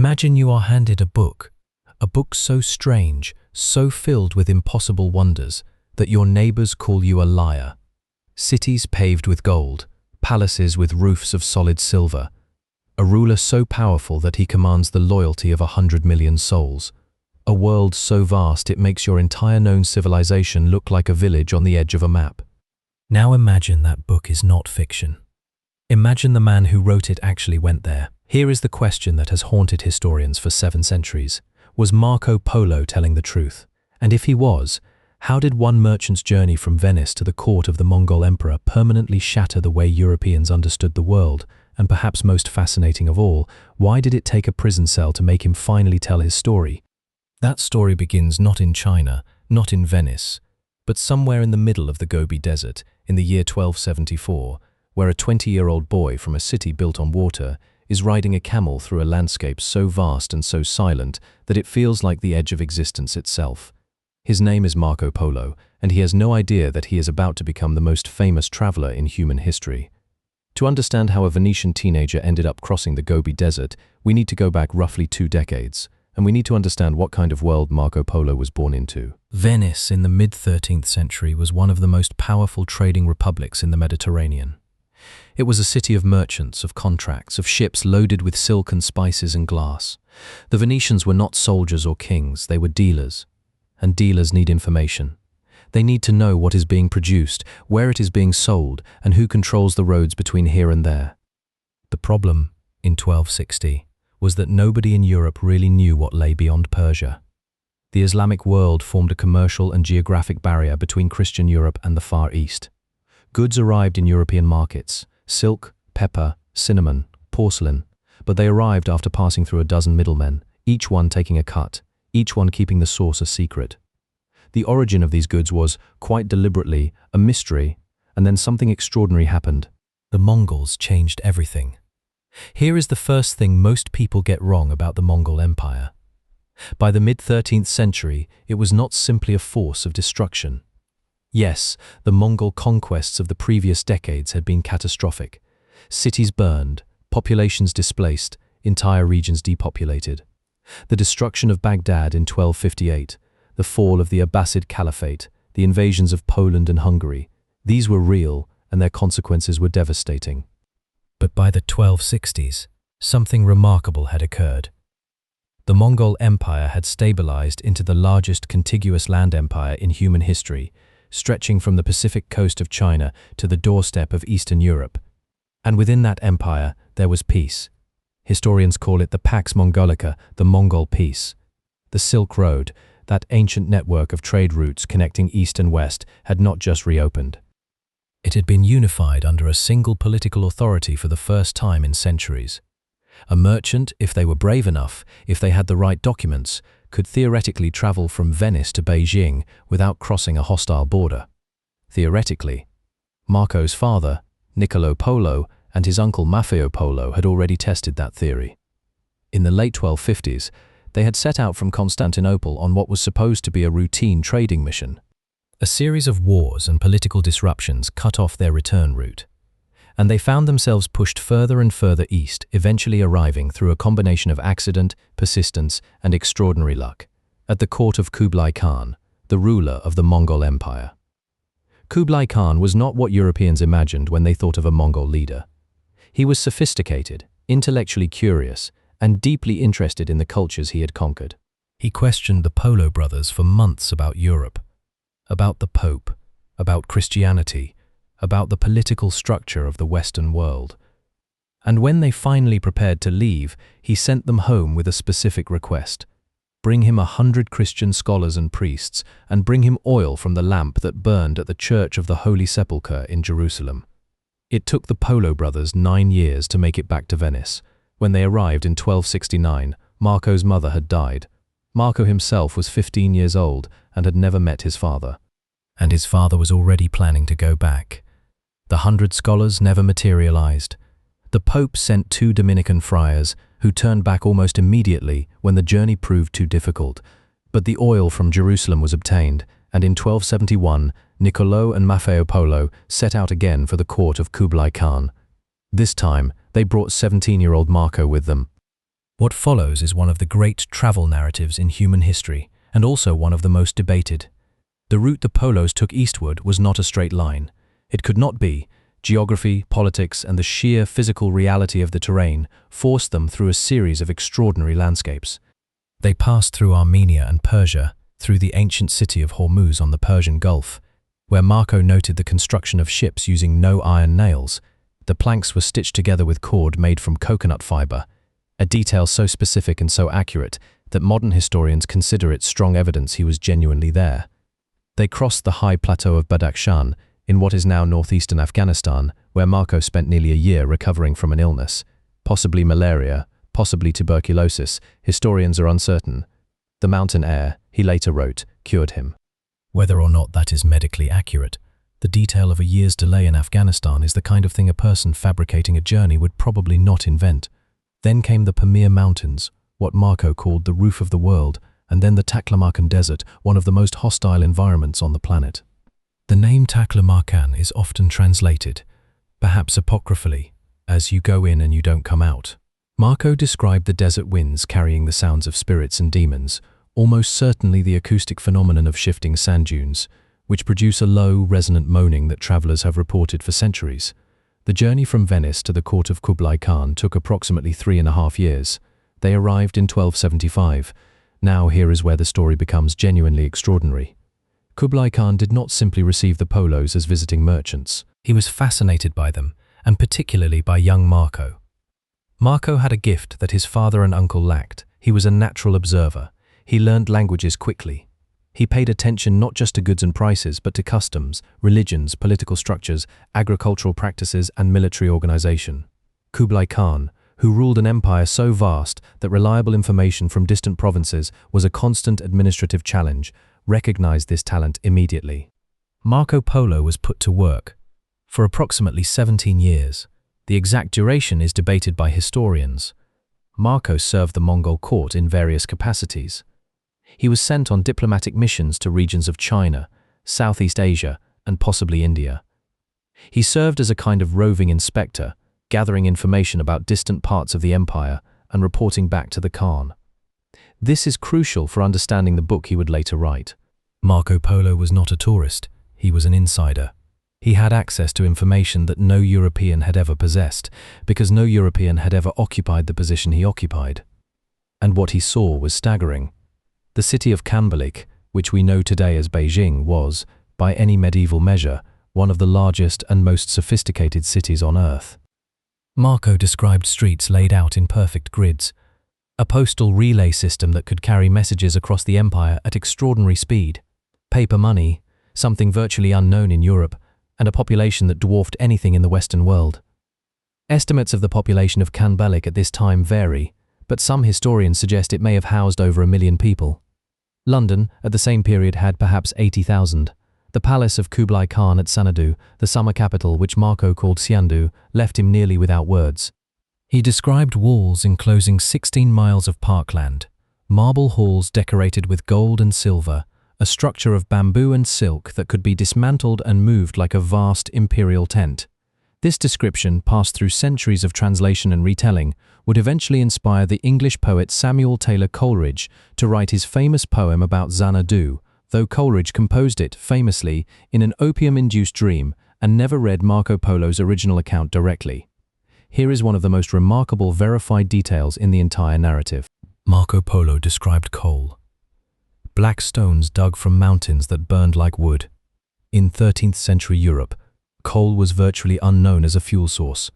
Imagine you are handed a book so strange, so filled with impossible wonders, that your neighbors call you a liar. Cities paved with gold, palaces with roofs of solid silver, a ruler so powerful that he commands the loyalty of 100 million souls, a world so vast it makes your entire known civilization look like a village on the edge of a map. Now imagine that book is not fiction. Imagine the man who wrote it actually went there. Here is the question that has haunted historians for 7 centuries. Was Marco Polo telling the truth? And if he was, how did one merchant's journey from Venice to the court of the Mongol emperor permanently shatter the way Europeans understood the world? And perhaps most fascinating of all, why did it take a prison cell to make him finally tell his story? That story begins not in China, not in Venice, but somewhere in the middle of the Gobi Desert in the year 1274, where a 20-year-old boy from a city built on water is riding a camel through a landscape so vast and so silent that it feels like the edge of existence itself. His name is Marco Polo, and he has no idea that he is about to become the most famous traveler in human history. To understand how a Venetian teenager ended up crossing the Gobi Desert, we need to go back roughly 2 decades, and we need to understand what kind of world Marco Polo was born into. Venice in the mid-13th century was one of the most powerful trading republics in the Mediterranean. It was a city of merchants, of contracts, of ships loaded with silk and spices and glass. The Venetians were not soldiers or kings, they were dealers. And dealers need information. They need to know what is being produced, where it is being sold, and who controls the roads between here and there. The problem, in 1260, was that nobody in Europe really knew what lay beyond Persia. The Islamic world formed a commercial and geographic barrier between Christian Europe and the Far East. Goods arrived in European markets: silk, pepper, cinnamon, porcelain, but they arrived after passing through a dozen middlemen, each one taking a cut, each one keeping the source a secret. The origin of these goods was, quite deliberately, a mystery, and then something extraordinary happened. The Mongols changed everything. Here is the first thing most people get wrong about the Mongol Empire. By the mid-13th century, it was not simply a force of destruction. Yes, the Mongol conquests of the previous decades had been catastrophic. Cities burned, populations displaced, entire regions depopulated. The destruction of Baghdad in 1258, the fall of the Abbasid Caliphate, the invasions of Poland and Hungary, these were real and their consequences were devastating. But by the 1260s, something remarkable had occurred. The Mongol Empire had stabilized into the largest contiguous land empire in human history, stretching from the Pacific coast of China to the doorstep of Eastern Europe. And within that empire, there was peace. Historians call it the Pax Mongolica, the Mongol peace. The Silk Road, that ancient network of trade routes connecting East and West, had not just reopened. It had been unified under a single political authority for the first time in centuries. A merchant, if they were brave enough, if they had the right documents, could theoretically travel from Venice to Beijing without crossing a hostile border. Theoretically. Marco's father, Niccolo Polo, and his uncle Maffeo Polo had already tested that theory. In the late 1250s, they had set out from Constantinople on what was supposed to be a routine trading mission. A series of wars and political disruptions cut off their return route, and they found themselves pushed further and further east, eventually arriving through a combination of accident, persistence, and extraordinary luck, at the court of Kublai Khan, the ruler of the Mongol Empire. Kublai Khan was not what Europeans imagined when they thought of a Mongol leader. He was sophisticated, intellectually curious, and deeply interested in the cultures he had conquered. He questioned the Polo brothers for months about Europe, about the Pope, about Christianity, about the political structure of the Western world. And when they finally prepared to leave, he sent them home with a specific request: bring him 100 Christian scholars and priests, and bring him oil from the lamp that burned at the Church of the Holy Sepulchre in Jerusalem. It took the Polo brothers 9 years to make it back to Venice. When they arrived in 1269, Marco's mother had died. Marco himself was 15 years old and had never met his father. And his father was already planning to go back. The 100 scholars never materialized. The Pope sent 2 Dominican friars, who turned back almost immediately when the journey proved too difficult. But the oil from Jerusalem was obtained, and in 1271, Niccolo and Maffeo Polo set out again for the court of Kublai Khan. This time, they brought 17-year-old Marco with them. What follows is one of the great travel narratives in human history, and also one of the most debated. The route the Polos took eastward was not a straight line. It could not be. Geography, politics, and the sheer physical reality of the terrain forced them through a series of extraordinary landscapes. They passed through Armenia and Persia, through the ancient city of Hormuz on the Persian Gulf, where Marco noted the construction of ships using no iron nails. The planks were stitched together with cord made from coconut fiber, a detail so specific and so accurate that modern historians consider it strong evidence he was genuinely there. They crossed the high plateau of Badakhshan, in what is now northeastern Afghanistan, where Marco spent nearly a year recovering from an illness, possibly malaria, possibly tuberculosis. Historians are uncertain. The mountain air, he later wrote, cured him. Whether or not that is medically accurate, the detail of a year's delay in Afghanistan is the kind of thing a person fabricating a journey would probably not invent. Then came the Pamir Mountains, what Marco called the roof of the world, and then the Taklamakan Desert, one of the most hostile environments on the planet. The name Taklamakan is often translated, perhaps apocryphally, as you go in and you don't come out. Marco described the desert winds carrying the sounds of spirits and demons, almost certainly the acoustic phenomenon of shifting sand dunes, which produce a low, resonant moaning that travelers have reported for centuries. The journey from Venice to the court of Kublai Khan took approximately 3.5 years. They arrived in 1275. Now here is where the story becomes genuinely extraordinary. Kublai Khan did not simply receive the Polos as visiting merchants. He was fascinated by them, and particularly by young Marco. Marco had a gift that his father and uncle lacked. He was a natural observer. He learned languages quickly. He paid attention not just to goods and prices, but to customs, religions, political structures, agricultural practices, and military organization. Kublai Khan, who ruled an empire so vast that reliable information from distant provinces was a constant administrative challenge, recognized this talent immediately. Marco Polo was put to work. For approximately 17 years, the exact duration is debated by historians. Marco served the Mongol court in various capacities. He was sent on diplomatic missions to regions of China, Southeast Asia, and possibly India. He served as a kind of roving inspector, gathering information about distant parts of the empire and reporting back to the Khan. This is crucial for understanding the book he would later write. Marco Polo was not a tourist, he was an insider. He had access to information that no European had ever possessed, because no European had ever occupied the position he occupied. And what he saw was staggering. The city of Kanbalik, which we know today as Beijing, was, by any medieval measure, one of the largest and most sophisticated cities on Earth. Marco described streets laid out in perfect grids, a postal relay system that could carry messages across the empire at extraordinary speed, paper money, something virtually unknown in Europe, and a population that dwarfed anything in the Western world. Estimates of the population of Kanbalik at this time vary, but some historians suggest it may have housed over 1 million people. London, at the same period, had perhaps 80,000. The palace of Kublai Khan at Sanadu, the summer capital which Marco called Siandu, left him nearly without words. He described walls enclosing 16 miles of parkland, marble halls decorated with gold and silver, a structure of bamboo and silk that could be dismantled and moved like a vast imperial tent. This description, passed through centuries of translation and retelling, would eventually inspire the English poet Samuel Taylor Coleridge to write his famous poem about Xanadu, though Coleridge composed it, famously, in an opium-induced dream and never read Marco Polo's original account directly. Here is one of the most remarkable verified details in the entire narrative. Marco Polo described coal. Black stones dug from mountains that burned like wood. In 13th century Europe, coal was virtually unknown as a fuel source.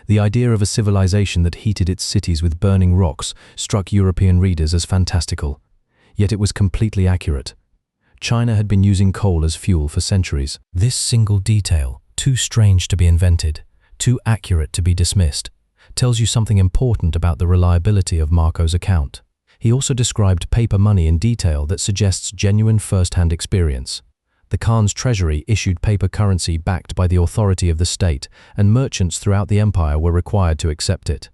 The idea of a civilization that heated its cities with burning rocks struck European readers as fantastical, yet it was completely accurate. China had been using coal as fuel for centuries. This single detail, too strange to be invented, too accurate to be dismissed, tells you something important about the reliability of Marco's account. He also described paper money in detail that suggests genuine first-hand experience. The Khan's treasury issued paper currency backed by the authority of the state, and merchants throughout the empire were required to accept it.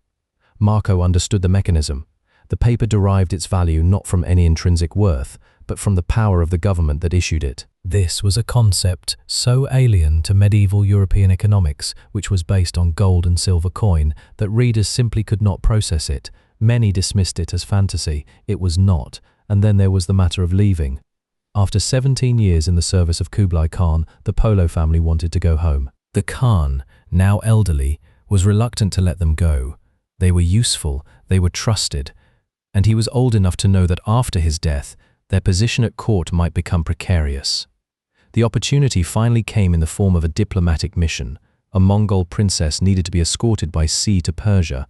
Marco understood the mechanism. The paper derived its value not from any intrinsic worth, but from the power of the government that issued it. This was a concept so alien to medieval European economics, which was based on gold and silver coin, that readers simply could not process it, Many dismissed it as fantasy. It was not. And then there was the matter of leaving. After 17 years in the service of Kublai Khan, the Polo family wanted to go home. The Khan, now elderly, was reluctant to let them go. They were useful, they were trusted, and he was old enough to know that after his death, their position at court might become precarious. The opportunity finally came in the form of a diplomatic mission. A Mongol princess needed to be escorted by sea to Persia,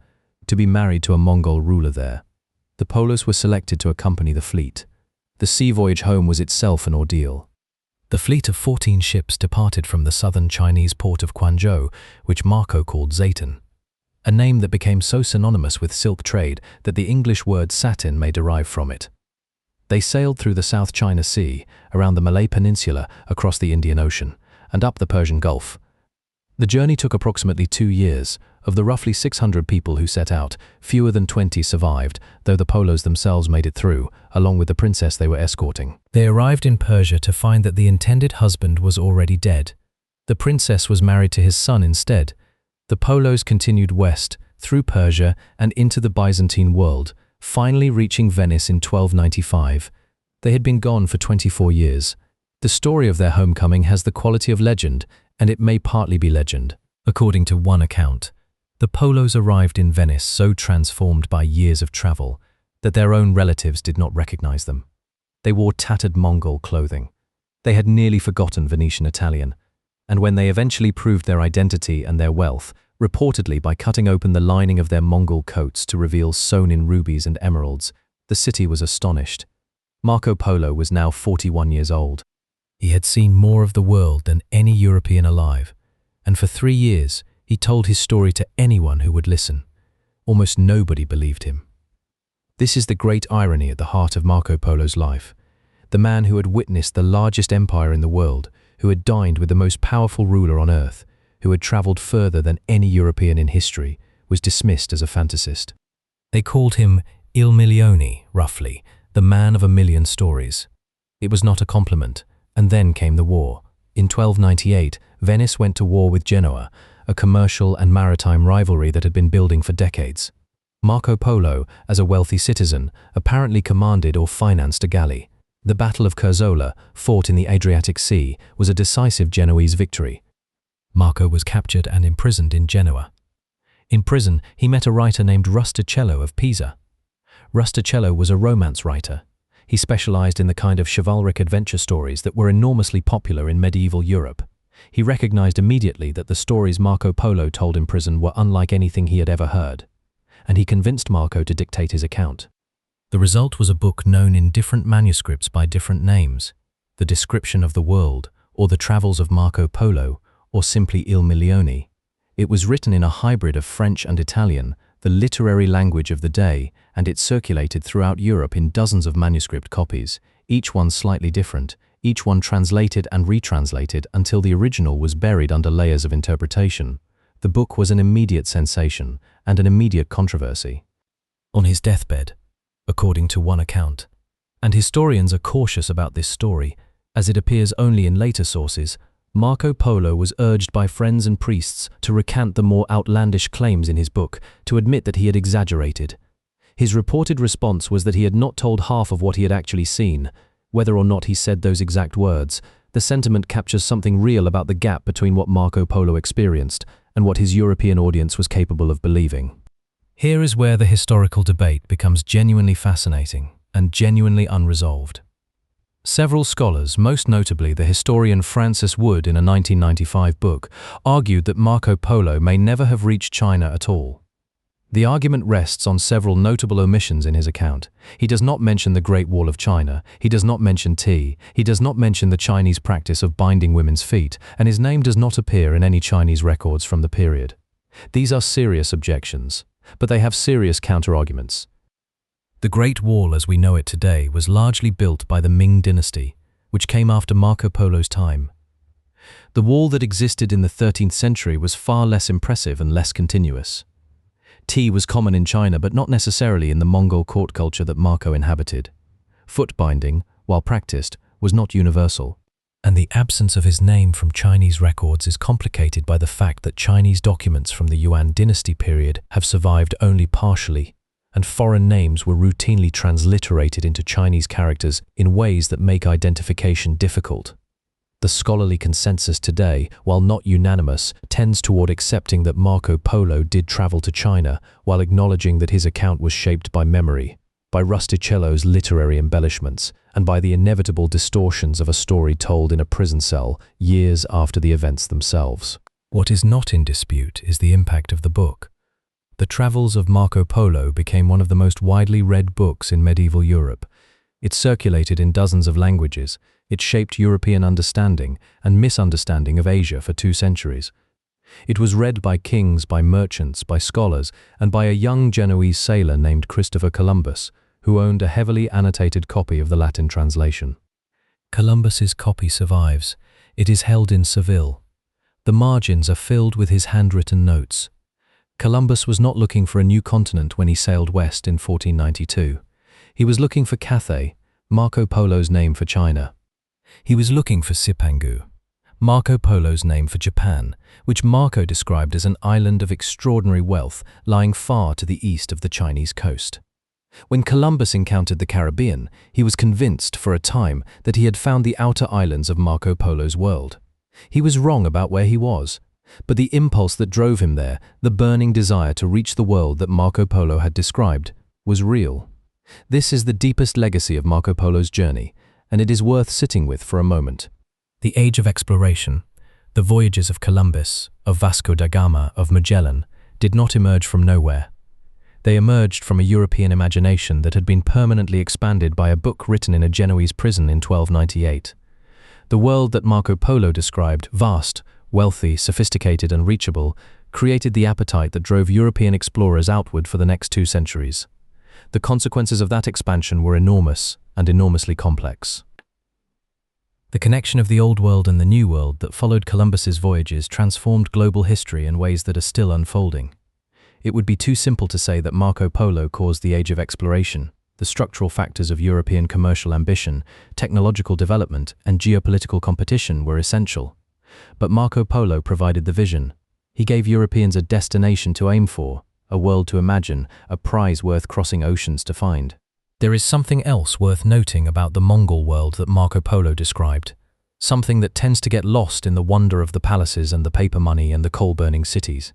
to be married to a Mongol ruler there. The Polos were selected to accompany the fleet. The sea voyage home was itself an ordeal. The fleet of 14 ships departed from the southern Chinese port of Quanzhou, which Marco called Zayton, a name that became so synonymous with silk trade that the English word satin may derive from it. They sailed through the South China Sea, around the Malay Peninsula, across the Indian Ocean, and up the Persian Gulf. The journey took approximately 2 years. Of the roughly 600 people who set out, fewer than 20 survived, though the Polos themselves made it through, along with the princess they were escorting. They arrived in Persia to find that the intended husband was already dead. The princess was married to his son instead. The Polos continued west, through Persia and into the Byzantine world, finally reaching Venice in 1295. They had been gone for 24 years. The story of their homecoming has the quality of legend, and it may partly be legend. According to one account, the Polos arrived in Venice so transformed by years of travel that their own relatives did not recognize them. They wore tattered Mongol clothing. They had nearly forgotten Venetian Italian, and when they eventually proved their identity and their wealth, reportedly by cutting open the lining of their Mongol coats to reveal sewn-in rubies and emeralds, the city was astonished. Marco Polo was now 41 years old. He had seen more of the world than any European alive, and for 3 years he told his story to anyone who would listen. Almost nobody believed him. This is the great irony at the heart of Marco Polo's life. The man who had witnessed the largest empire in the world, who had dined with the most powerful ruler on earth, who had traveled further than any European in history, was dismissed as a fantasist. They called him Il Milione, roughly, the man of a million stories. It was not a compliment. And then came the war. In 1298, Venice went to war with Genoa, a commercial and maritime rivalry that had been building for decades. Marco Polo, as a wealthy citizen, apparently commanded or financed a galley. The Battle of Curzola, fought in the Adriatic Sea, was a decisive Genoese victory. Marco was captured and imprisoned in Genoa. In prison, he met a writer named Rustichello of Pisa. Rustichello was a romance writer. He specialized in the kind of chivalric adventure stories that were enormously popular in medieval Europe. He recognized immediately that the stories Marco Polo told in prison were unlike anything he had ever heard, and he convinced Marco to dictate his account. The result was a book known in different manuscripts by different names: The Description of the World, or The Travels of Marco Polo, or simply Il Milione. It was written in a hybrid of French and Italian, the literary language of the day, and it circulated throughout Europe in dozens of manuscript copies, each one slightly different, each one translated and retranslated until the original was buried under layers of interpretation. The book was an immediate sensation and an immediate controversy. On his deathbed, according to one account, and historians are cautious about this story, as it appears only in later sources, Marco Polo was urged by friends and priests to recant the more outlandish claims in his book, to admit that he had exaggerated. His reported response was that he had not told half of what he had actually seen. Whether or not he said those exact words, the sentiment captures something real about the gap between what Marco Polo experienced and what his European audience was capable of believing. Here is where the historical debate becomes genuinely fascinating and genuinely unresolved. Several scholars, most notably the historian Francis Wood in a 1995 book, argued that Marco Polo may never have reached China at all. The argument rests on several notable omissions in his account. He does not mention the Great Wall of China, he does not mention tea, he does not mention the Chinese practice of binding women's feet, and his name does not appear in any Chinese records from the period. These are serious objections, but they have serious counter-arguments. The Great Wall as we know it today was largely built by the Ming dynasty, which came after Marco Polo's time. The wall that existed in the 13th century was far less impressive and less continuous. Tea was common in China, but not necessarily in the Mongol court culture that Marco inhabited. Foot binding, while practiced, was not universal. And the absence of his name from Chinese records is complicated by the fact that Chinese documents from the Yuan dynasty period have survived only partially. and foreign names were routinely transliterated into Chinese characters in ways that make identification difficult. The scholarly consensus today, while not unanimous, tends toward accepting that Marco Polo did travel to China, while acknowledging that his account was shaped by memory, by Rustichello's literary embellishments, and by the inevitable distortions of a story told in a prison cell years after the events themselves. What is not in dispute is the impact of the book. The Travels of Marco Polo became one of the most widely read books in medieval Europe. It circulated in dozens of languages. It shaped European understanding and misunderstanding of Asia for 2 centuries. It was read by kings, by merchants, by scholars, and by a young Genoese sailor named Christopher Columbus, who owned a heavily annotated copy of the Latin translation. Columbus's copy survives. It is held in Seville. The margins are filled with his handwritten notes. Columbus was not looking for a new continent when he sailed west in 1492. He was looking for Cathay, Marco Polo's name for China. He was looking for Cipangu, Marco Polo's name for Japan, which Marco described as an island of extraordinary wealth lying far to the east of the Chinese coast. When Columbus encountered the Caribbean, he was convinced for a time that he had found the outer islands of Marco Polo's world. He was wrong about where he was, but the impulse that drove him there, the burning desire to reach the world that Marco Polo had described, was real. This is the deepest legacy of Marco Polo's journey, and it is worth sitting with for a moment. The age of exploration, the voyages of Columbus, of Vasco da Gama, of Magellan, did not emerge from nowhere. They emerged from a European imagination that had been permanently expanded by a book written in a Genoese prison in 1298. The world that Marco Polo described, vast, wealthy, sophisticated and reachable, created the appetite that drove European explorers outward for the next 2 centuries. The consequences of that expansion were enormous and enormously complex. The connection of the Old World and the New World that followed Columbus's voyages transformed global history in ways that are still unfolding. It would be too simple to say that Marco Polo caused the age of exploration. The structural factors of European commercial ambition, technological development, and geopolitical competition were essential. But Marco Polo provided the vision. He gave Europeans a destination to aim for, a world to imagine, a prize worth crossing oceans to find. There is something else worth noting about the Mongol world that Marco Polo described, something that tends to get lost in the wonder of the palaces and the paper money and the coal-burning cities.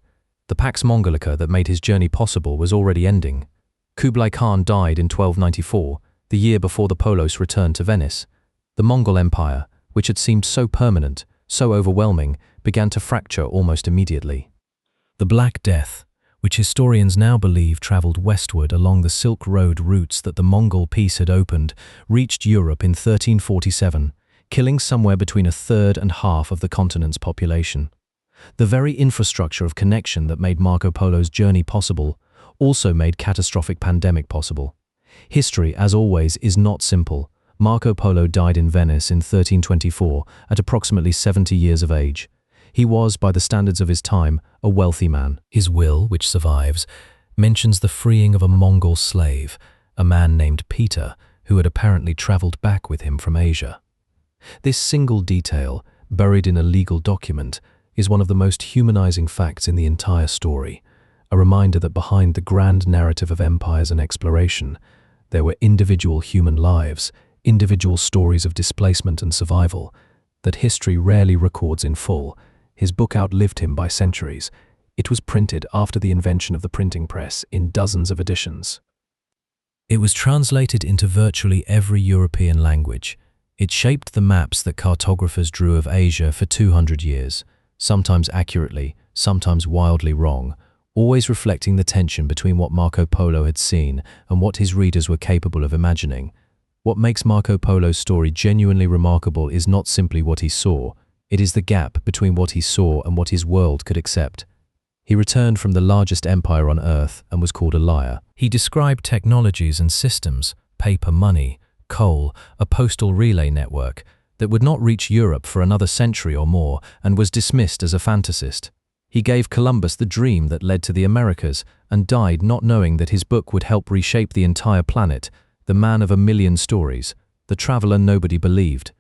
The Pax Mongolica that made his journey possible was already ending. Kublai Khan died in 1294, the year before the Polos returned to Venice. The Mongol Empire, which had seemed so permanent, so overwhelming, began to fracture almost immediately. The Black Death, which historians now believe traveled westward along the Silk Road routes that the Mongol peace had opened, reached Europe in 1347, killing somewhere between a third and half of the continent's population. The very infrastructure of connection that made Marco Polo's journey possible also made catastrophic pandemic possible. History, as always, is not simple. Marco Polo died in Venice in 1324 at approximately 70 years of age. He was, by the standards of his time, a wealthy man. His will, which survives, mentions the freeing of a Mongol slave, a man named Peter, who had apparently traveled back with him from Asia. This single detail, buried in a legal document, is one of the most humanizing facts in the entire story, a reminder that behind the grand narrative of empires and exploration, there were individual human lives, individual stories of displacement and survival, that history rarely records in full. His book outlived him by centuries. It was printed after the invention of the printing press in dozens of editions. It was translated into virtually every European language. It shaped the maps that cartographers drew of Asia for 200 years, sometimes accurately, sometimes wildly wrong, always reflecting the tension between what Marco Polo had seen and what his readers were capable of imagining. What makes Marco Polo's story genuinely remarkable is not simply what he saw. It is the gap between what he saw and what his world could accept. He returned from the largest empire on earth and was called a liar. He described technologies and systems, paper money, coal, a postal relay network, that would not reach Europe for another century or more and was dismissed as a fantasist. He gave Columbus the dream that led to the Americas and died not knowing that his book would help reshape the entire planet, the man of a million stories, the traveler nobody believed.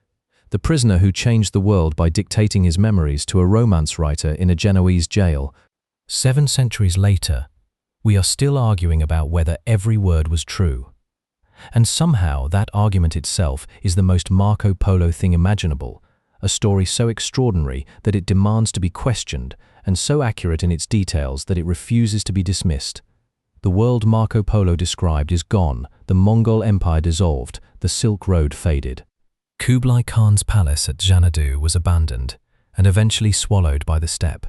The prisoner who changed the world by dictating his memories to a romance writer in a Genoese jail. 7 centuries later, we are still arguing about whether every word was true. And somehow that argument itself is the most Marco Polo thing imaginable, a story so extraordinary that it demands to be questioned and so accurate in its details that it refuses to be dismissed. The world Marco Polo described is gone, the Mongol Empire dissolved, the Silk Road faded. Kublai Khan's palace at Xanadu was abandoned and eventually swallowed by the steppe.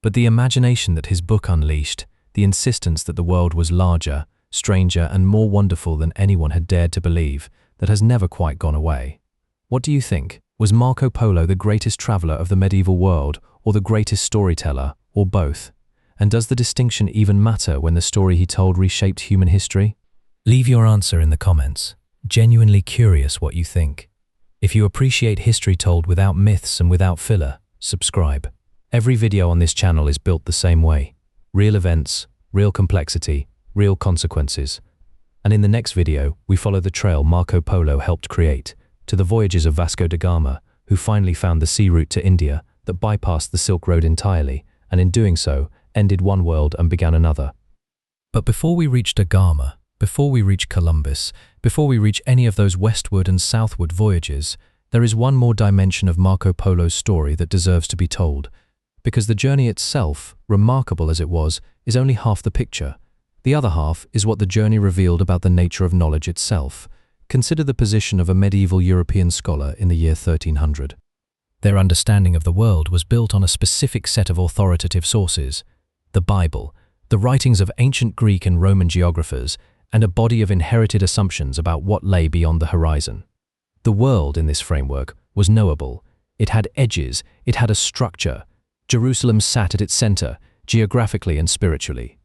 But the imagination that his book unleashed, the insistence that the world was larger, stranger and more wonderful than anyone had dared to believe, that has never quite gone away. What do you think? Was Marco Polo the greatest traveler of the medieval world, or the greatest storyteller, or both? And does the distinction even matter when the story he told reshaped human history? Leave your answer in the comments. Genuinely curious what you think. If you appreciate history told without myths and without filler, subscribe. Every video on this channel is built the same way. Real events, real complexity, real consequences. And in the next video, we follow the trail Marco Polo helped create, to the voyages of Vasco da Gama, who finally found the sea route to India that bypassed the Silk Road entirely, and in doing so, ended one world and began another. But before we reach da Gama, before we reach Columbus, before we reach any of those westward and southward voyages, there is one more dimension of Marco Polo's story that deserves to be told. Because the journey itself, remarkable as it was, is only half the picture. The other half is what the journey revealed about the nature of knowledge itself. Consider the position of a medieval European scholar in the year 1300. Their understanding of the world was built on a specific set of authoritative sources: the Bible, the writings of ancient Greek and Roman geographers, and a body of inherited assumptions about what lay beyond the horizon. The world in this framework was knowable. It had edges, it had a structure. Jerusalem sat at its center, geographically and spiritually.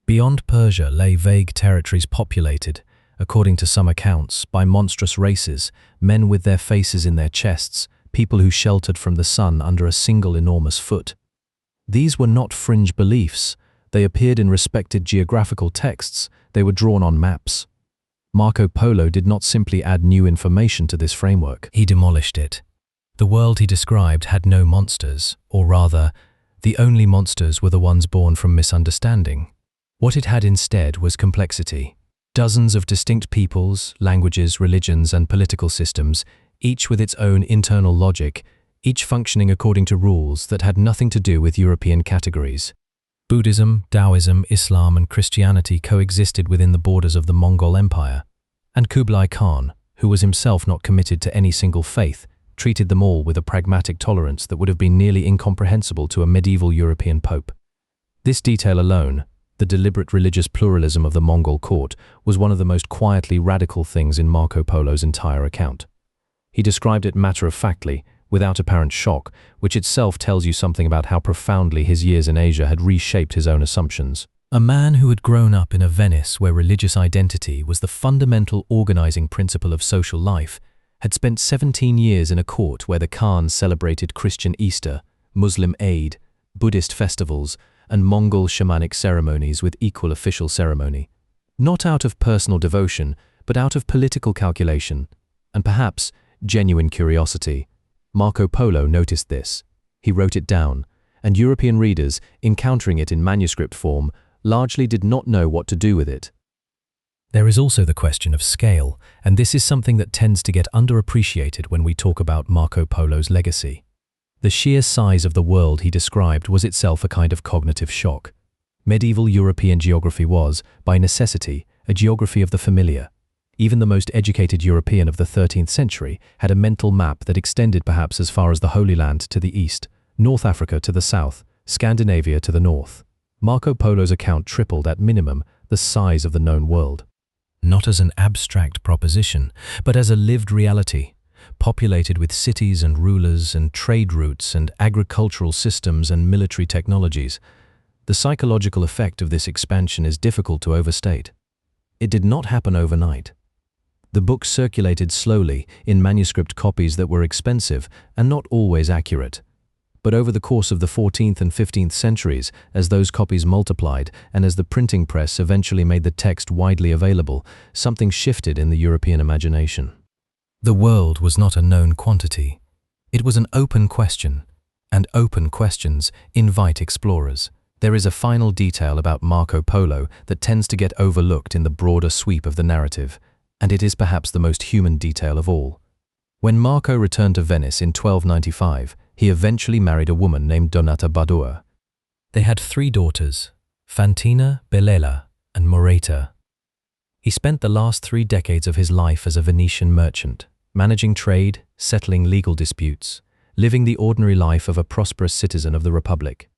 Beyond Persia lay vague territories populated, according to some accounts, by monstrous races, men with their faces in their chests, people who sheltered from the sun under a single enormous foot. These were not fringe beliefs. They appeared in respected geographical texts. They were drawn on maps. Marco Polo did not simply add new information to this framework. He demolished it. The world he described had no monsters, or rather, the only monsters were the ones born from misunderstanding. What it had instead was complexity. Dozens of distinct peoples, languages, religions, and political systems, each with its own internal logic, each functioning according to rules that had nothing to do with European categories. Buddhism, Taoism, Islam, and Christianity coexisted within the borders of the Mongol Empire, and Kublai Khan, who was himself not committed to any single faith, treated them all with a pragmatic tolerance that would have been nearly incomprehensible to a medieval European pope. This detail alone, the deliberate religious pluralism of the Mongol court, was one of the most quietly radical things in Marco Polo's entire account. He described it matter-of-factly, without apparent shock, which itself tells you something about how profoundly his years in Asia had reshaped his own assumptions. A man who had grown up in a Venice where religious identity was the fundamental organizing principle of social life, had spent 17 years in a court where the Khan celebrated Christian Easter, Muslim Eid, Buddhist festivals, and Mongol shamanic ceremonies with equal official ceremony. Not out of personal devotion, but out of political calculation, and perhaps genuine curiosity. Marco Polo noticed this. He wrote it down, and European readers, encountering it in manuscript form, largely did not know what to do with it. There is also the question of scale, and this is something that tends to get underappreciated when we talk about Marco Polo's legacy. The sheer size of the world he described was itself a kind of cognitive shock. Medieval European geography was, by necessity, a geography of the familiar. Even the most educated European of the 13th century had a mental map that extended perhaps as far as the Holy Land to the east, North Africa to the south, Scandinavia to the north. Marco Polo's account tripled at minimum the size of the known world. Not as an abstract proposition, but as a lived reality, populated with cities and rulers and trade routes and agricultural systems and military technologies. The psychological effect of this expansion is difficult to overstate. It did not happen overnight. The book circulated slowly in manuscript copies that were expensive and not always accurate. But over the course of the 14th and 15th centuries, as those copies multiplied and as the printing press eventually made the text widely available, something shifted in the European imagination. The world was not a known quantity. It was an open question, and open questions invite explorers. There is a final detail about Marco Polo that tends to get overlooked in the broader sweep of the narrative, and it is perhaps the most human detail of all. When Marco returned to Venice in 1295, he eventually married a woman named Donata Badua. They had 3 daughters, Fantina, Belela, and Moreta. He spent the last 3 decades of his life as a Venetian merchant, managing trade, settling legal disputes, living the ordinary life of a prosperous citizen of the Republic.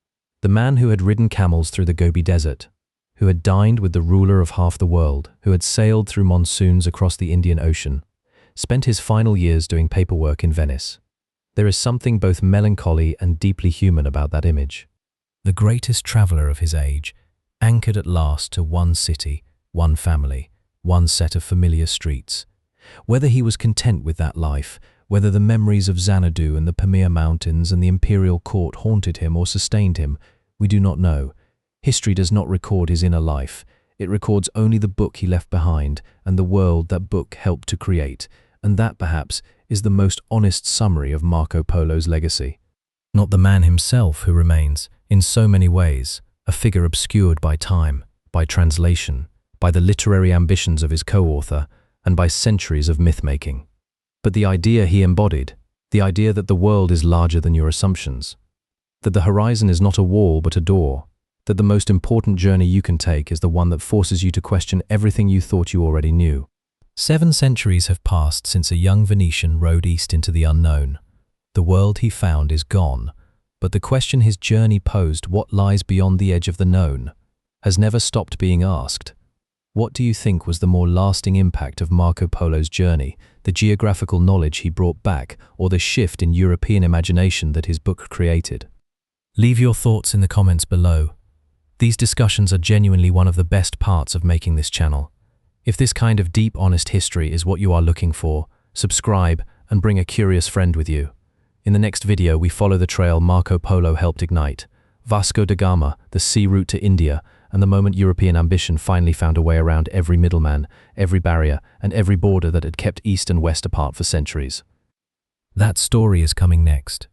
The man who had ridden camels through the Gobi Desert, who had dined with the ruler of half the world, who had sailed through monsoons across the Indian Ocean, spent his final years doing paperwork in Venice. There is something both melancholy and deeply human about that image. The greatest traveller of his age, anchored at last to one city, one family, one set of familiar streets. Whether he was content with that life, whether the memories of Xanadu and the Pamir Mountains and the imperial court haunted him or sustained him, we do not know. History does not record his inner life. It records only the book he left behind and the world that book helped to create, and that, perhaps, is the most honest summary of Marco Polo's legacy. Not the man himself who remains, in so many ways, a figure obscured by time, by translation, by the literary ambitions of his co-author, and by centuries of myth-making. But the idea he embodied, the idea that the world is larger than your assumptions, that the horizon is not a wall but a door, that the most important journey you can take is the one that forces you to question everything you thought you already knew. 7 centuries have passed since a young Venetian rode east into the unknown. The world he found is gone, but the question his journey posed, what lies beyond the edge of the known, has never stopped being asked. What do you think was the more lasting impact of Marco Polo's journey, the geographical knowledge he brought back, or the shift in European imagination that his book created? Leave your thoughts in the comments below. These discussions are genuinely one of the best parts of making this channel. If this kind of deep, honest history is what you are looking for, subscribe and bring a curious friend with you. In the next video, we follow the trail Marco Polo helped ignite, Vasco da Gama, the sea route to India, and the moment European ambition finally found a way around every middleman, every barrier, and every border that had kept East and West apart for centuries. That story is coming next.